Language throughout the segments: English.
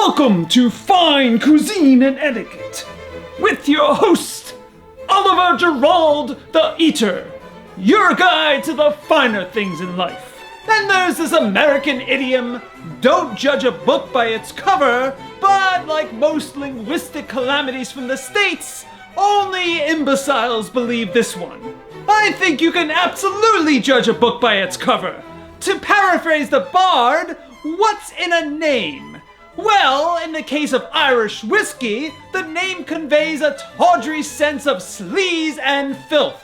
Welcome to Fine Cuisine and Etiquette, with your host, Oliver Gerald the Eater, your guide to the finer things in life. And there's this American idiom, don't judge a book by its cover, but like most linguistic calamities from the States, only imbeciles believe this one. I think you can absolutely judge a book by its cover. To paraphrase the bard, what's in a name? Well, in the case of Irish whiskey, the name conveys a tawdry sense of sleaze and filth.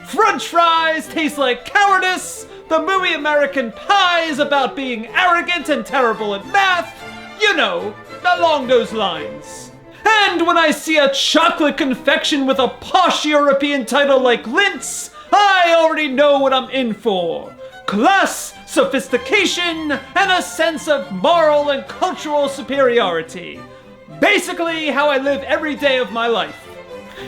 French fries taste like cowardice. The movie American Pie is about being arrogant and terrible at math. You know, along those lines. And when I see a chocolate confection with a posh European title like Lindt's, I already know what I'm in for. Class, sophistication, and a sense of moral and cultural superiority. Basically how I live every day of my life.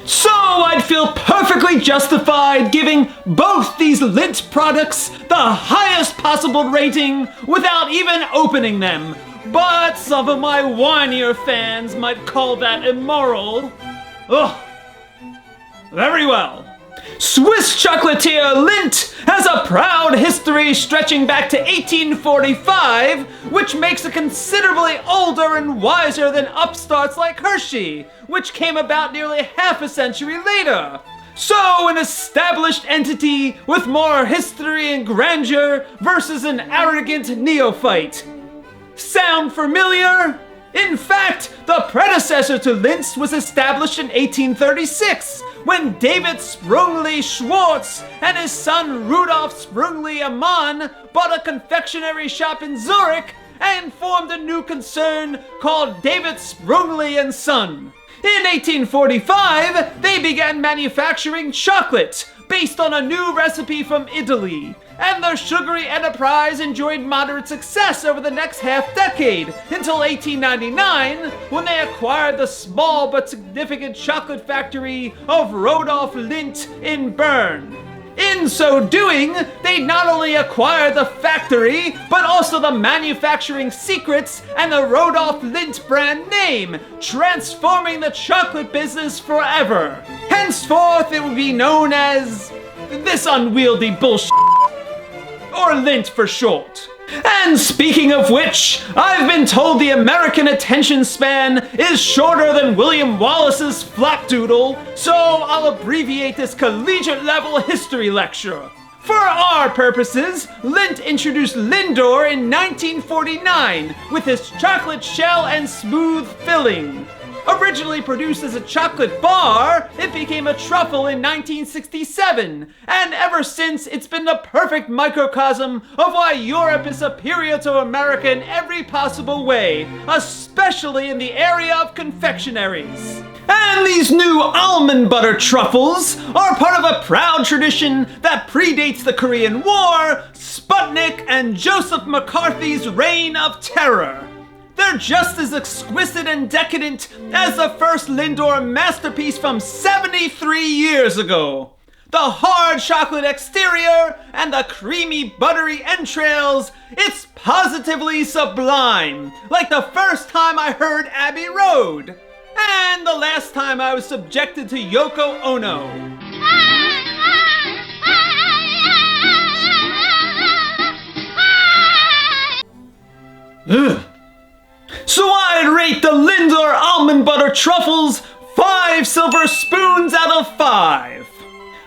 So I'd feel perfectly justified giving both these Lindt products the highest possible rating without even opening them. But some of my whinier fans might call that immoral. Ugh. Very well. Swiss chocolatier Lindt has a proud history stretching back to 1845, which makes it considerably older and wiser than upstarts like Hershey, which came about nearly half a century later. So, an established entity with more history and grandeur versus an arrogant neophyte. Sound familiar? In fact, the predecessor to Lindt's was established in 1836, when David Sprungli Schwartz and his son Rudolf Sprungli Amann bought a confectionery shop in Zurich and formed a new concern called David Sprungli and Son. In 1845, they began manufacturing chocolate based on a new recipe from Italy, and their sugary enterprise enjoyed moderate success over the next half-decade, until 1899, when they acquired the small but significant chocolate factory of Rodolph Lindt in Bern. In so doing, they not only acquired the factory, but also the manufacturing secrets and the Rodolph Lindt brand name, transforming the chocolate business forever. Henceforth, it would be known as this unwieldy bullshit, or Lindt for short. And speaking of which, I've been told the American attention span is shorter than William Wallace's flapdoodle, so I'll abbreviate this collegiate-level history lecture. For our purposes, Lindt introduced Lindor in 1949 with its chocolate shell and smooth filling. Originally produced as a chocolate bar, it became a truffle in 1967, and ever since it's been the perfect microcosm of why Europe is superior to America in every possible way, especially in the area of confectionaries. And these new almond butter truffles are part of a proud tradition that predates the Korean War, Sputnik, and Joseph McCarthy's reign of terror. They're just as exquisite and decadent as the first Lindor masterpiece from 73 years ago. The hard chocolate exterior and the creamy buttery entrails, it's positively sublime, like the first time I heard Abbey Road, and the last time I was subjected to Yoko Ono. Ugh. So I'd rate the Lindor almond butter truffles 5 silver spoons out of 5.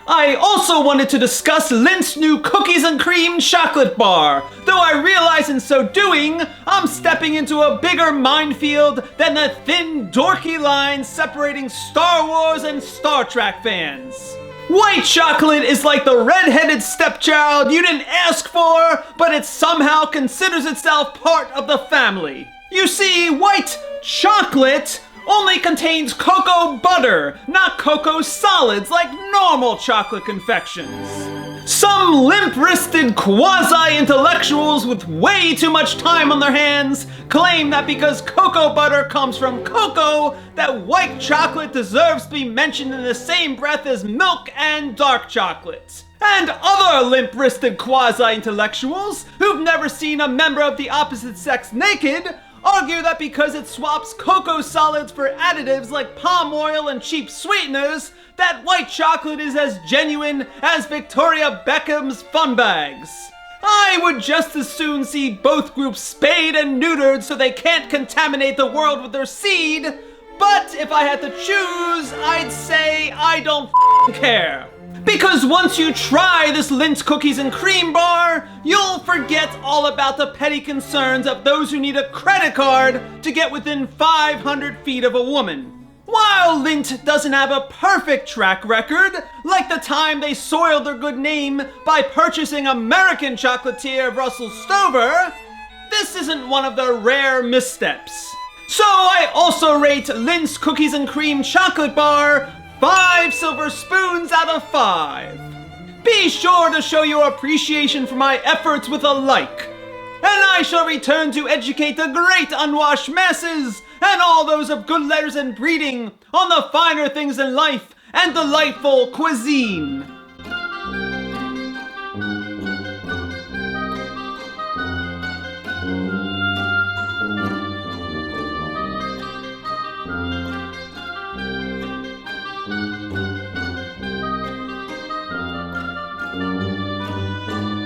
I also wanted to discuss Lindt's new cookies and cream chocolate bar, though I realize in so doing, I'm stepping into a bigger minefield than the thin, dorky line separating Star Wars and Star Trek fans. White chocolate is like the red-headed stepchild you didn't ask for, but it somehow considers itself part of the family. You see, white chocolate only contains cocoa butter, not cocoa solids like normal chocolate confections. Some limp-wristed quasi-intellectuals with way too much time on their hands claim that because cocoa butter comes from cocoa, that white chocolate deserves to be mentioned in the same breath as milk and dark chocolate. And other limp-wristed quasi-intellectuals who've never seen a member of the opposite sex naked argue that because it swaps cocoa solids for additives like palm oil and cheap sweeteners, that white chocolate is as genuine as Victoria Beckham's fun bags. I would just as soon see both groups spayed and neutered so they can't contaminate the world with their seed, but if I had to choose, I'd say I don't care. Because once you try this Lindt cookies and cream bar, you'll forget all about the petty concerns of those who need a credit card to get within 500 feet of a woman. While Lindt doesn't have a perfect track record, like the time they soiled their good name by purchasing American chocolatier Russell Stover, this isn't one of the rare missteps. So I also rate Lindt's Cookies and Cream Chocolate Bar 5 silver spoons out of 5. Be sure to show your appreciation for my efforts with a like, and I shall return to educate the great unwashed masses and all those of good letters and breeding on the finer things in life and delightful cuisine.